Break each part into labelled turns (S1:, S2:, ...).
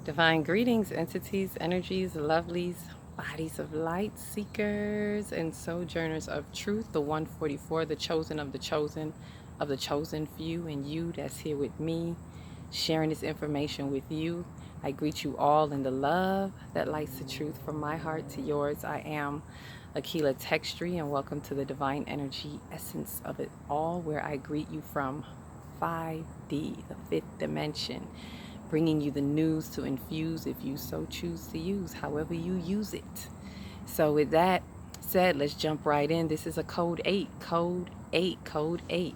S1: Divine greetings, entities, energies, lovelies, bodies of light, seekers, and sojourners of truth. The 144, the chosen of the chosen few, and you that's here with me, sharing this information with you. I greet you all in the love that lights the truth from my heart to yours. I am Akila Textry, and welcome to the divine energy essence of it all, where I greet you from 5D, the fifth dimension, bringing you the news to infuse if you so choose to use, however you use it. So with that said, let's jump right in. This is a code 8, code 8, code 8.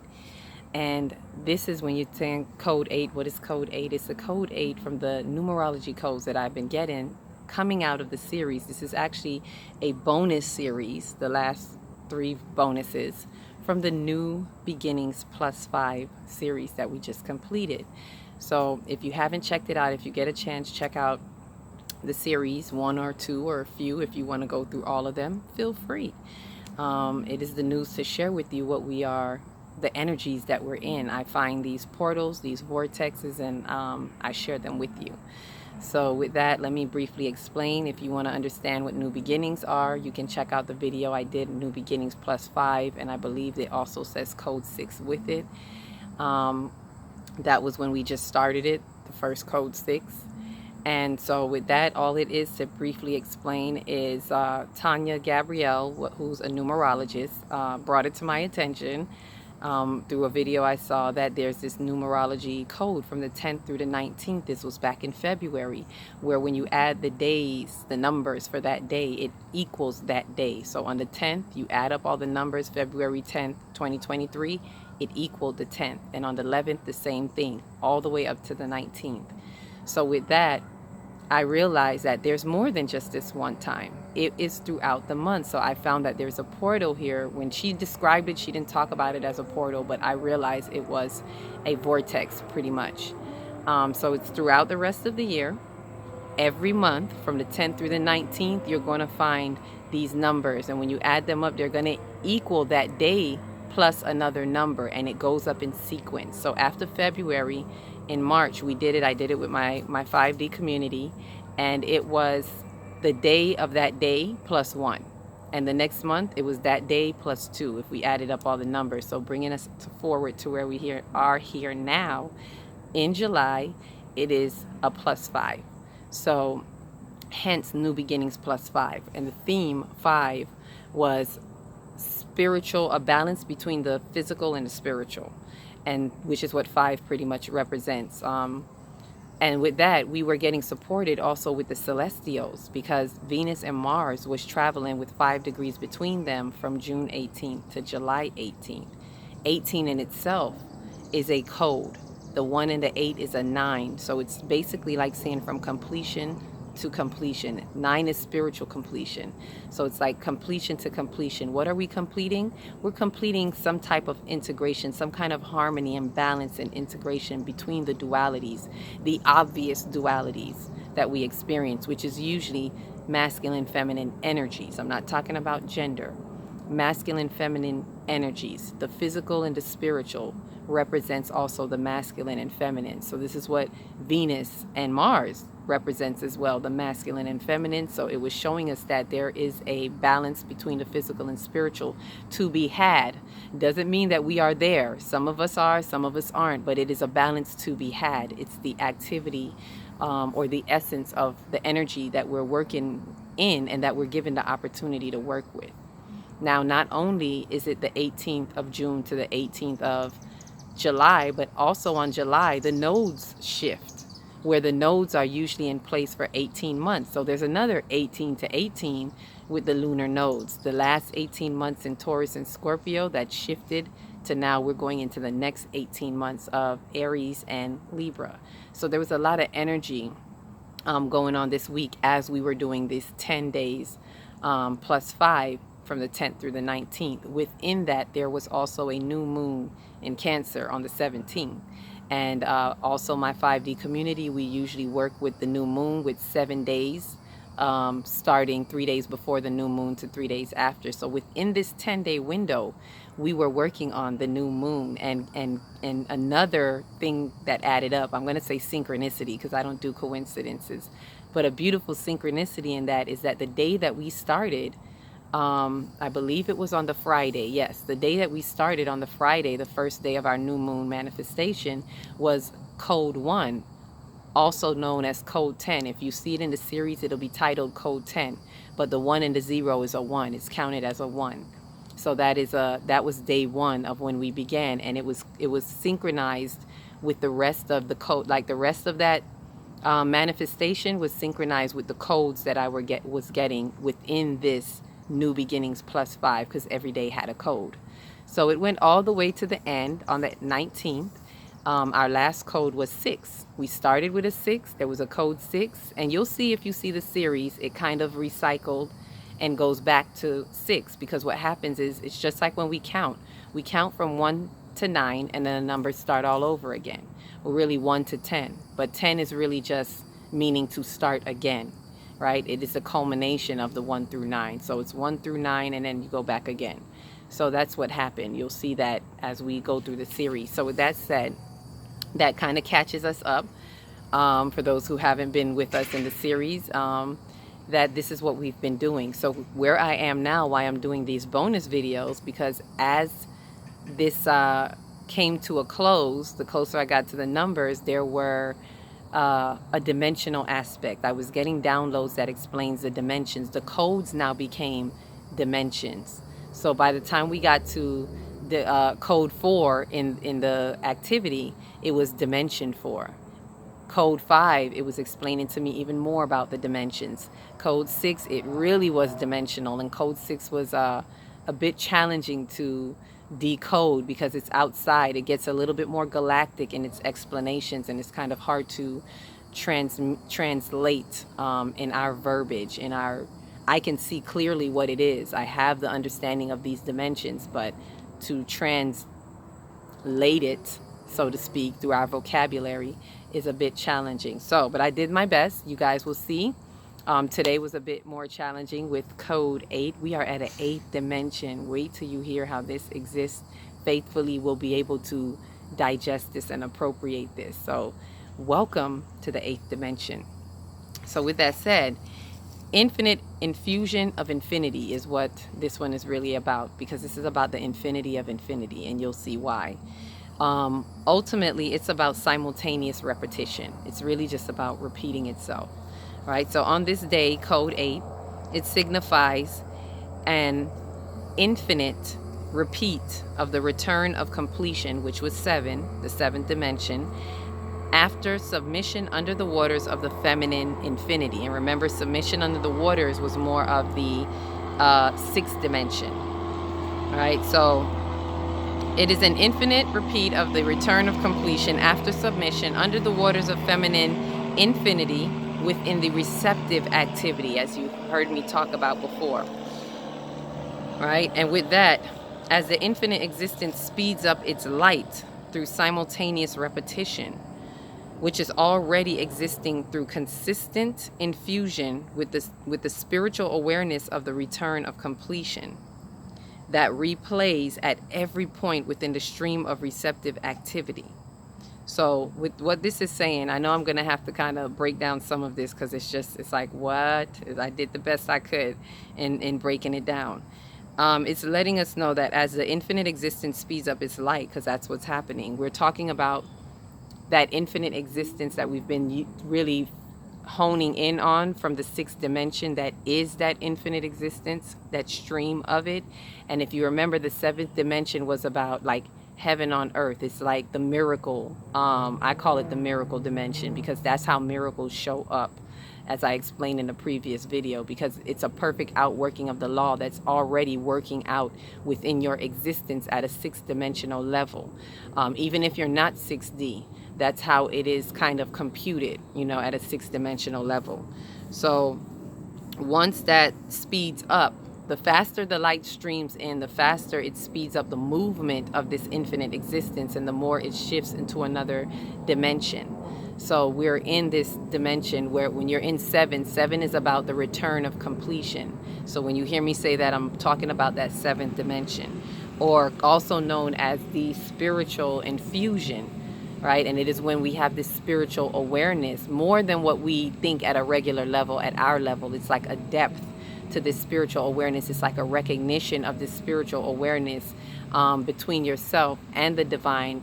S1: And this is when you're saying code 8. What is code 8? It's the code 8 from the numerology codes that I've been getting coming out of the series. This is actually a bonus series, the last 3 bonuses from the New Beginnings Plus 5 series that we just completed. So if you haven't checked it out, if you get a chance, check out the series, 1 or 2 or a few. If you want to go through all of them, feel free. It is the news to share with you what we are, the energies that we're in. I find these portals, these vortexes, and I share them with you. So with that, let me briefly explain. If you want to understand what New Beginnings are, you can check out the video I did, New Beginnings Plus 5, and I believe it also says code 6 with it. That was when we just started it, the first code 6. And so with that, all it is to briefly explain is Tanya Gabrielle, who's a numerologist, brought it to my attention through a video I saw that there's this numerology code from the 10th through the 19th. This was back in February, where when you add the days, the numbers for that day, it equals that day. So on the 10th, you add up all the numbers, February 10th, 2023, it equaled the 10th. And on the 11th, the same thing, all the way up to the 19th. So with that, I realized that there's more than just this one time. It is throughout the month. So I found that there's a portal here. When she described it, she didn't talk about it as a portal, but I realized it was a vortex pretty much. So it's throughout the rest of the year. Every month from the 10th through the 19th, you're going to find these numbers. And when you add them up, they're going to equal that day plus another number, and it goes up in sequence. So after February, in March, we did it. I did it with my 5D community, and it was the day of that day plus 1. And the next month, it was that day plus 2, if we added up all the numbers. So bringing us forward to where we are here now, in July, it is a plus 5. So hence New Beginnings Plus 5. And the theme 5 was spiritual, a balance between the physical and the spiritual, and which is what 5 pretty much represents. And with that, we were getting supported also with the celestials, because Venus and Mars was traveling with 5 degrees between them from June 18th to July 18th. 18 in itself is a code. The 1 and the 8 is a 9. So it's basically like saying from completion to completion. 9 is spiritual completion. So it's like completion to completion. What are we completing? We're completing some type of integration, some kind of harmony and balance and integration between the dualities, the obvious dualities that we experience, which is usually masculine, feminine energies. I'm not talking about gender. Masculine, feminine energies. The physical and the spiritual represents also the masculine and feminine. So this is what Venus and Mars represents as well, the masculine and feminine. So it was showing us that there is a balance between the physical and spiritual to be had. Doesn't mean that we are there. Some of us are, some of us aren't, but it is a balance to be had. It's the activity or the essence of the energy that we're working in and that we're given the opportunity to work with. Now, not only is it the 18th of June to the 18th of July, but also on July, the nodes shift, where the nodes are usually in place for 18 months. So there's another 18 to 18 with the lunar nodes. The last 18 months in Taurus and Scorpio, that shifted to now we're going into the next 18 months of Aries and Libra. So there was a lot of energy going on this week as we were doing these 10 days plus 5 from the 10th through the 19th. Within that, there was also a new moon in Cancer on the 17th. And also my 5D community, we usually work with the new moon with 7 days starting 3 days before the new moon to 3 days after. So within this 10-day window, we were working on the new moon. And another thing that added up, I'm going to say synchronicity because I don't do coincidences, but a beautiful synchronicity in that is that the day that we started, I believe it was on the Friday. Yes, the day that we started on the Friday, the first day of our new moon manifestation, was code 1, also known as code 10. If you see it in the series, it'll be titled code 10, but the 1 and the 0 is a 1. It's counted as a 1. So that was day 1 of when we began, and it was synchronized with the rest of the code. Like the rest of that manifestation was synchronized with the codes that I was getting within this new beginnings plus 5, because every day had a code. So it went all the way to the end on the 19th. Our last code was 6. We started with a 6. There was a code 6, and you'll see if you see the series, it kind of recycled and goes back to 6, because what happens is it's just like when we count from 1 to 9, and then the numbers start all over again. Well, really 1 to 10, but 10 is really just meaning to start again, right? It is a culmination of the 1 through 9. So it's 1 through 9, and then you go back again. So that's what happened. You'll see that as we go through the series. So with that said, that kind of catches us up, for those who haven't been with us in the series, that this is what we've been doing. So where I am now, why I'm doing these bonus videos, because as this came to a close, the closer I got to the numbers, there were a dimensional aspect. I was getting downloads that explains the dimensions. The codes now became dimensions. So by the time we got to the code 4 in the activity, it was dimension 4. Code 5, it was explaining to me even more about the dimensions. Code 6, it really was dimensional, and code 6 was a bit challenging to decode because it's outside. It gets a little bit more galactic in its explanations, and it's kind of hard to translate in our verbiage, I can see clearly what it is. I have the understanding of these dimensions, but to translate it, so to speak, through our vocabulary is a bit challenging. So, but I did my best. You guys will see. Today was a bit more challenging with code 8. We are at an 8th dimension. Wait till you hear how this exists faithfully. We'll be able to digest this and appropriate this. So welcome to the 8th dimension. So with that said, Infinite Infusion of Infinity is what this one is really about, because this is about the Infinity of Infinity, and you'll see why. Ultimately, it's about simultaneous repetition. It's really just about repeating itself, right? So on this day, code 8, it signifies an infinite repeat of the return of completion, which was 7, the 7th dimension, after submission under the waters of the feminine infinity. And remember, submission under the waters was more of the 6th dimension, right? So it is an infinite repeat of the return of completion after submission under the waters of feminine infinity within the receptive activity, as you heard me talk about before, right? And with that, as the infinite existence speeds up its light through simultaneous repetition, which is already existing through consistent infusion with the spiritual awareness of the return of completion that replays at every point within the stream of receptive activity. So with what this is saying, I know I'm going to have to kind of break down some of this, because it's like, what? I did the best I could in breaking it down. It's letting us know that as the infinite existence speeds up its light, because that's what's happening. We're talking about that infinite existence that we've been really honing in on from the 6th dimension, that is that infinite existence, that stream of it. And if you remember, the 7th dimension was about like heaven on earth. It's like the miracle. I call it the miracle dimension, because that's how miracles show up, as I explained in the previous video, because it's a perfect outworking of the law that's already working out within your existence at a 6th dimensional level. Even if you're not 6D, that's how it is kind of computed, at a 6th dimensional level. So once that speeds up, the faster the light streams in, the faster it speeds up the movement of this infinite existence, and the more it shifts into another dimension. So we're in this dimension where when you're in seven, seven is about the return of completion. So when you hear me say that, I'm talking about that seventh dimension, or also known as the spiritual infusion, right? And it is when we have this spiritual awareness more than what we think at a regular level, at our level. It's like a depth to this spiritual awareness. It's like a recognition of this spiritual awareness between yourself and the divine.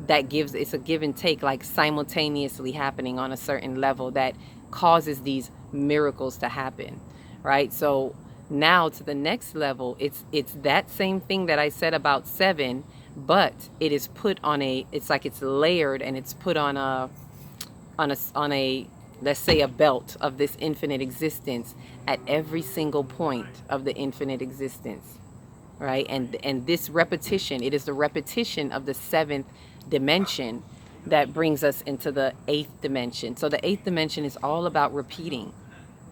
S1: That gives, it's a give and take, like simultaneously happening on a certain level that causes these miracles to happen, right? So now to the next level, it's that same thing that I said about seven, but it is put on a, it's like it's layered and it's put on a let's say a belt of this infinite existence at every single point of the infinite existence, right? And this repetition, it is the repetition of the seventh dimension that brings us into the eighth dimension. So the eighth dimension is all about repeating.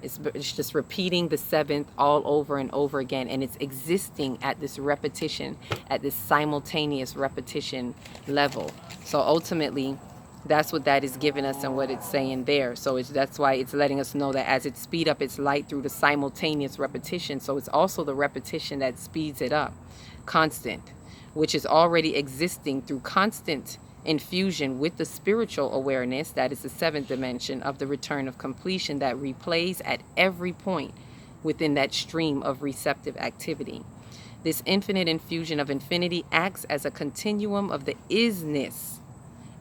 S1: It's just repeating the seventh all over and over again, and it's existing at this repetition, at this simultaneous repetition level. So ultimately, that's what that is giving us and what it's saying there. So that's why it's letting us know that as it speed up its light through the simultaneous repetition, so it's also the repetition that speeds it up, constant, which is already existing through constant infusion with the spiritual awareness, that is the seventh dimension of the return of completion that replays at every point within that stream of receptive activity. This infinite infusion of infinity acts as a continuum of the ISness,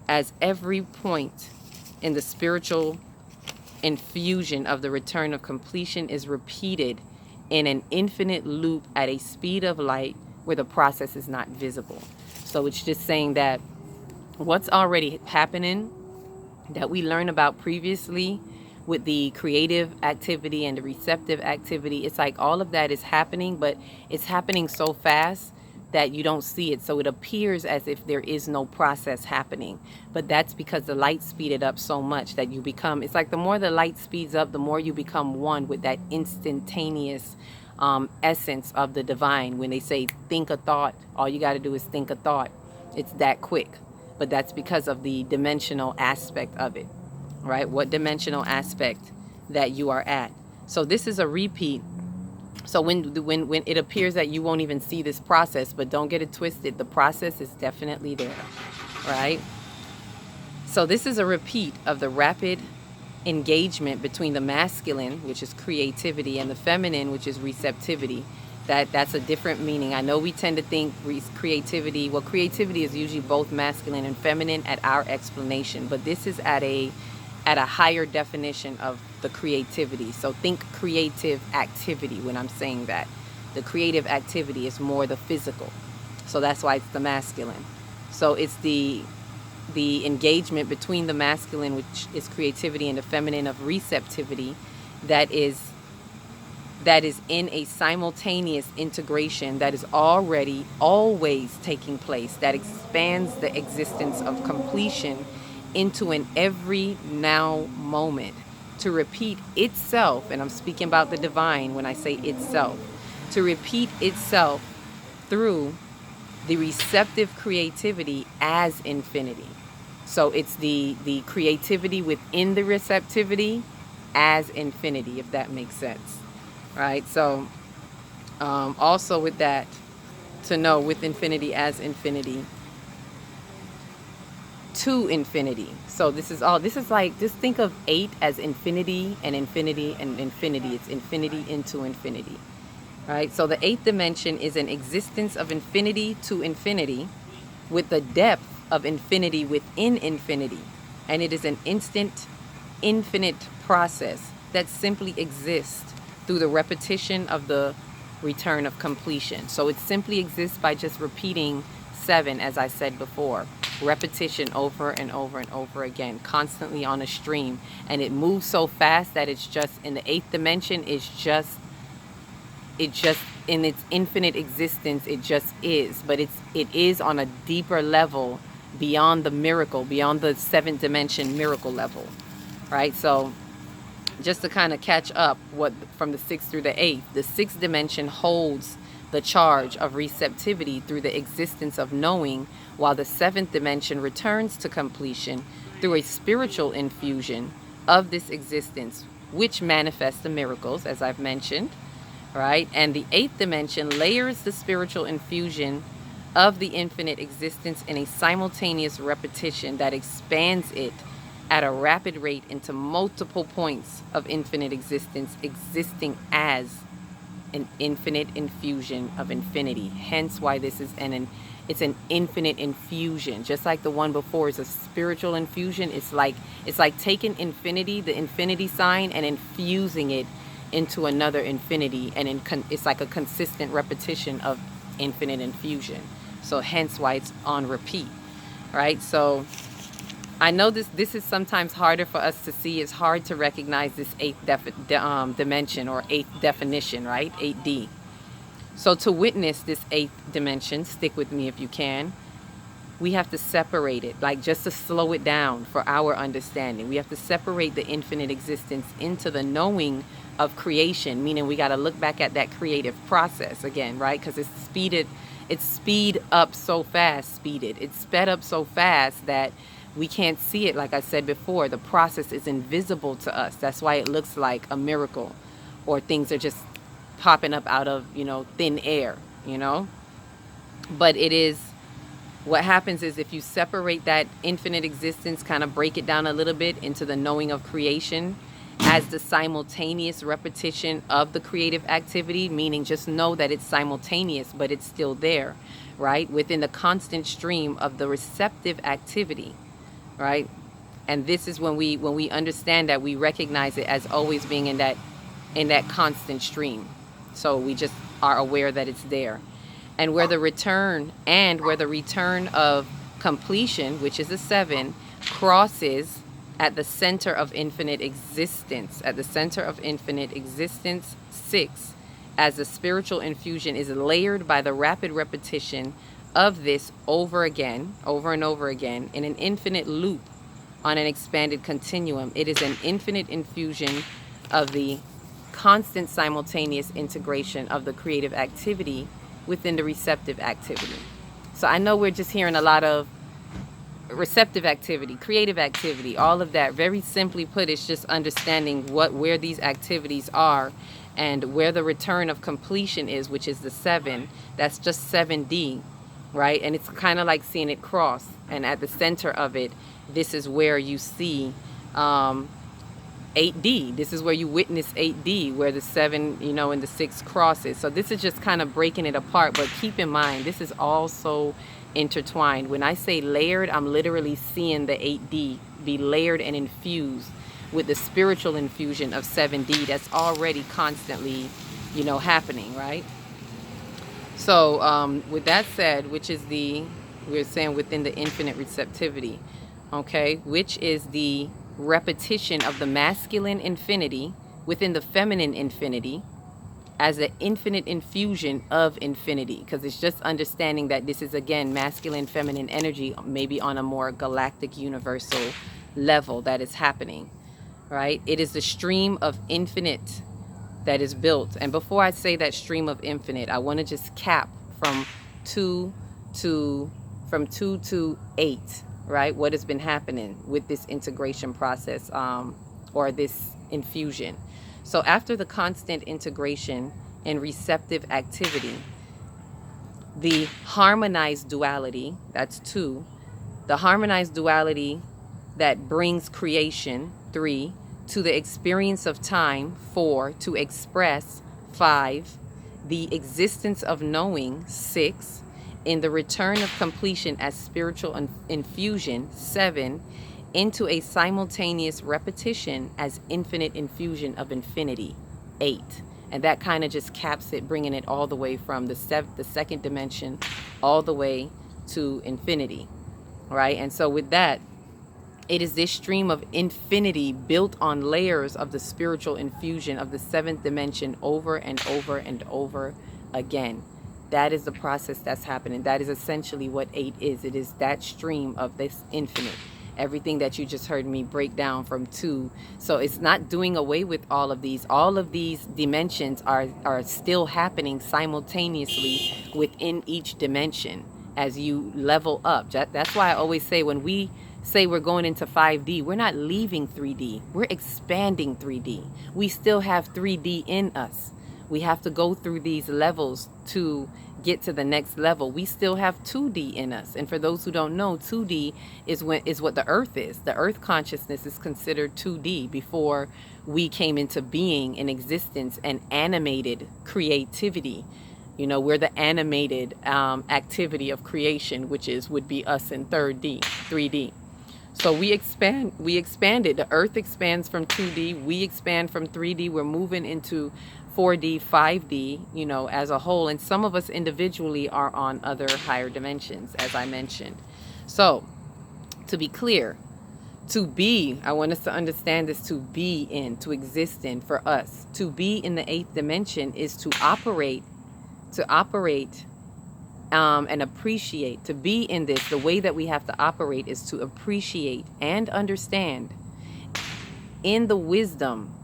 S1: as every point in the spiritual infusion of the return of completion is repeated in an infinite loop at a speed of light where the process is not visible. So it's just saying that what's already happening that we learned about previously with the creative activity and the receptive activity, it's like all of that is happening, but it's happening so fast that you don't see it. So it appears as if there is no process happening, but that's because the light speeded up so much that you become, it's like the more the light speeds up, the more you become one with that instantaneous essence of the divine. When they say think a thought, all you got to do is think a thought. It's that quick. But that's because of the dimensional aspect of it, right? What dimensional aspect that you are at. So this is a repeat. So when it appears that you won't even see this process, but don't get it twisted, the process is definitely there, right? So this is a repeat of the rapid engagement between the masculine, which is creativity, and the feminine, which is receptivity. That's a different meaning. I know we tend to think creativity, well, creativity is usually both masculine and feminine at our explanation, but this is at a higher definition of the creativity. So think creative activity when I'm saying that. The creative activity is more the physical. So that's why it's the masculine. So it's the engagement between the masculine, which is creativity, and the feminine of receptivity that is in a simultaneous integration that is already always taking place, that expands the existence of completion into an every now moment to repeat itself. And I'm speaking about the divine when I say itself, to repeat itself through the receptive creativity as infinity. So it's the creativity within the receptivity as infinity, if that makes sense. Right? So also with that, to know with infinity as infinity to infinity. So this is like, just think of 8 as infinity and infinity and infinity. It's infinity into infinity. Right? So the 8th dimension is an existence of infinity to infinity with the depth of infinity within infinity. And it is an instant, infinite process that simply exists through the repetition of the return of completion. So it simply exists by just repeating 7, as I said before. Repetition over and over and over again, constantly on a stream. And it moves so fast that it's just, in the 8th dimension, it just in its infinite existence, it just is. But it is on a deeper level beyond the miracle, beyond the 7th dimension miracle level. Right? So just to kind of catch up what from the 6th through the 8th, the 6th dimension holds the charge of receptivity through the existence of knowing, while the 7th dimension returns to completion through a spiritual infusion of this existence, which manifests the miracles, as I've mentioned, right? And the eighth dimension layers the spiritual infusion of the infinite existence in a simultaneous repetition that expands it at a rapid rate into multiple points of infinite existence, existing as an infinite infusion of infinity. Hence why this is it's an infinite infusion. Just like the one before is a spiritual infusion, it's like taking infinity, the infinity sign, and infusing it into another infinity, and it's like a consistent repetition of infinite infusion. So hence why it's on repeat, right? So I know this is sometimes harder for us to see. It's hard to recognize this eighth dimension, or eighth definition, right? 8D. So to witness this eighth dimension, stick with me if you can, we have to separate it, like just to slow it down for our understanding. We have to separate the infinite existence into the knowing of creation, meaning we got to look back at that creative process again, right? Because it's sped up so fast, it's sped up so fast that we can't see it. Like I said before, the process is invisible to us. That's why it looks like a miracle, or things are just popping up out of, thin air, But it is, what happens is, if you separate that infinite existence, kind of break it down a little bit into the knowing of creation as the simultaneous repetition of the creative activity, meaning just know that it's simultaneous, but it's still there, right? Within the constant stream of the receptive activity, right? And this is when we understand that, we recognize it as always being in that constant stream. So we just are aware that it's there. And where the return of completion, which is a 7, crosses at the center of infinite existence, 6, as the spiritual infusion is layered by the rapid repetition of this over and over again, in an infinite loop on an expanded continuum. It is an infinite infusion of the constant simultaneous integration of the creative activity within the receptive activity. So I know we're just hearing a lot of receptive activity, creative activity, all of that. Very simply put, it's just understanding where these activities are, and where the return of completion is, which is the 7. That's just 7D, right? And it's kind of like seeing it cross, and at the center of it, this is where you see 8D. This is where you witness 8D, where the 7, and the 6 crosses. So this is just kind of breaking it apart, but keep in mind, this is also intertwined. When I say layered, I'm literally seeing the 8D be layered and infused with the spiritual infusion of 7D that's already constantly, happening, right? So with that said, which is we're saying within the infinite receptivity, okay, which is the repetition of the masculine infinity within the feminine infinity as an infinite infusion of infinity, because it's just understanding that this is, again, masculine, feminine energy, maybe on a more galactic, universal level that is happening, right? It is the stream of infinite that is built. And before I say that stream of infinite, I want to just cap from 2 to 8, right? What has been happening with this integration process, or this infusion. So after the constant integration and receptive activity, the harmonized duality, that's 2, the harmonized duality that brings creation, 3, to the experience of time, 4, to express, 5, the existence of knowing, 6, in the return of completion as spiritual infusion, 7, into a simultaneous repetition as infinite infusion of infinity, 8. And that kind of just caps it, bringing it all the way from the second dimension all the way to infinity, right? And so with that, it is this stream of infinity built on layers of the spiritual infusion of the 7th dimension over and over and over again. That is the process that's happening. That is essentially what 8 is. It is that stream of this infinite. Everything that you just heard me break down from 2. So it's not doing away with all of these. All of these dimensions are still happening simultaneously within each dimension as you level up. That's why I always say, when we say we're going into 5D, we're not leaving 3D. We're expanding 3D. We still have 3D in us. We have to go through these levels to get to the next level. We still have 2D in us. And for those who don't know, 2D is what the earth is. The earth consciousness is considered 2D before we came into being and existence and animated creativity. You know, we're the animated activity of creation, which would be us in 3D. So we expanded. The earth expands from 2D. We expand from 3D. We're moving into 4D, 5D, you know, as a whole. And some of us individually are on other higher dimensions, as I mentioned. So to be clear, to be, I want us to understand this, to be in, to exist in, for us. To be in the 8th dimension is to operate and appreciate. To be in this, the way that we have to operate is to appreciate and understand in the wisdom,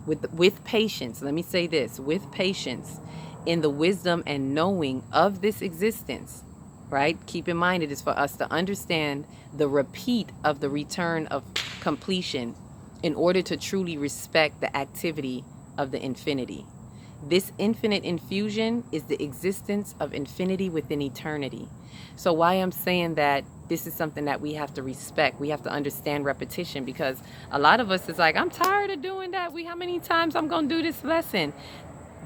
S1: with patience. Let me say this, with patience, in the wisdom and knowing of this existence, right? Keep in mind, it is for us to understand the repeat of the return of completion in order to truly respect the activity of the infinity. This infinite infusion is the existence of infinity within eternity. So why I'm saying that this is something that we have to respect, we have to understand repetition, because a lot of us is like, I'm tired of doing that. How many times I'm going to do this lesson?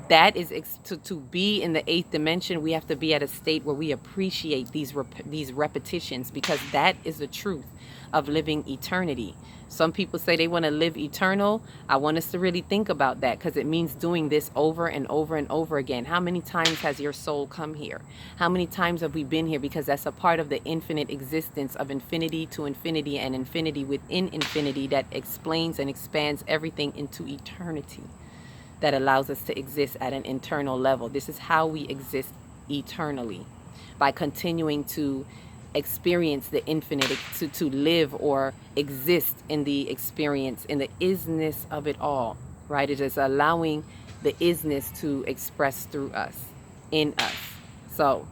S1: That is to be in the 8th dimension. We have to be at a state where we appreciate these repetitions, because that is the truth of living eternity. Some people say they want to live eternal. I want us to really think about that, because it means doing this over and over and over again. How many times has your soul come here? How many times have we been here? Because that's a part of the infinite existence of infinity to infinity and infinity within infinity that explains and expands everything into eternity, that allows us to exist at an internal level. This is how we exist eternally, by continuing to experience the infinite, to live or exist in the experience, in the isness of it all, right? It is allowing the isness to express through us, in us. So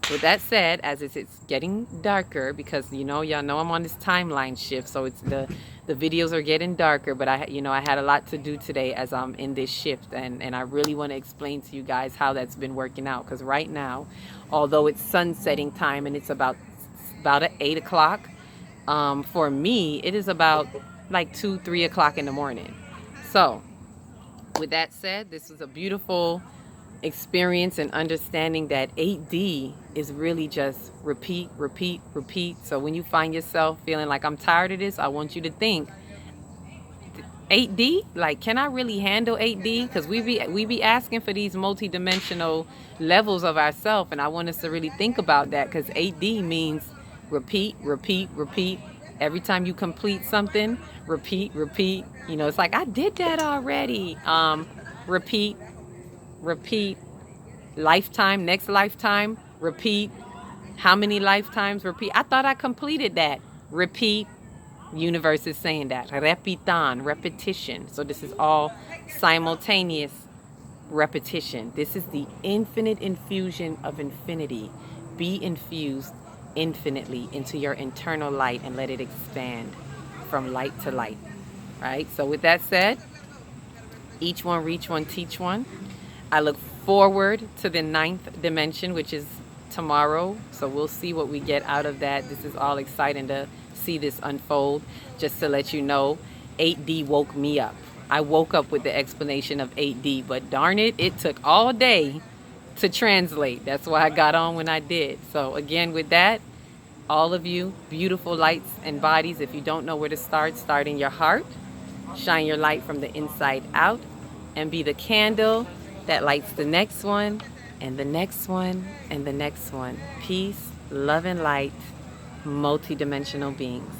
S1: with that said, as it's getting darker, because y'all know I'm on this timeline shift, so it's the videos are getting darker, but I had a lot to do today as I'm in this shift, and I really want to explain to you guys how that's been working out. Because right now, although it's sunsetting time and it's about at 8 o'clock, for me it is about like 2-3 o'clock in the morning. So with that said, this was a beautiful experience and understanding that 8D is really just repeat, repeat, repeat. So when you find yourself feeling like, I'm tired of this, I want you to think 8D, like, can I really handle 8D? Because we be asking for these multi-dimensional levels of ourselves, and I want us to really think about that, because 8D means repeat, repeat, repeat. Every time you complete something, repeat, repeat. It's like, I did that already. Repeat, repeat. Lifetime, next lifetime, repeat. How many lifetimes? Repeat. I thought I completed that. Repeat. Universe is saying that. Repitan, repetition. So this is all simultaneous repetition. This is the infinite infusion of infinity. Be infused infinitely into your internal light and let it expand from light to light. Right? So with that said, each one reach one, teach one. I look forward to the 9th dimension, which is tomorrow. So we'll see what we get out of that. This is all exciting to see this unfold. Just to let you know, 8D woke me up. I woke up with the explanation of 8D, but darn it, it took all day to translate. That's why I got on when I did. So again, with that, all of you beautiful lights and bodies, if you don't know where to start in your heart. Shine your light from the inside out and be the candle that lights the next one and the next one and the next one. Peace, love, and light, multidimensional beings.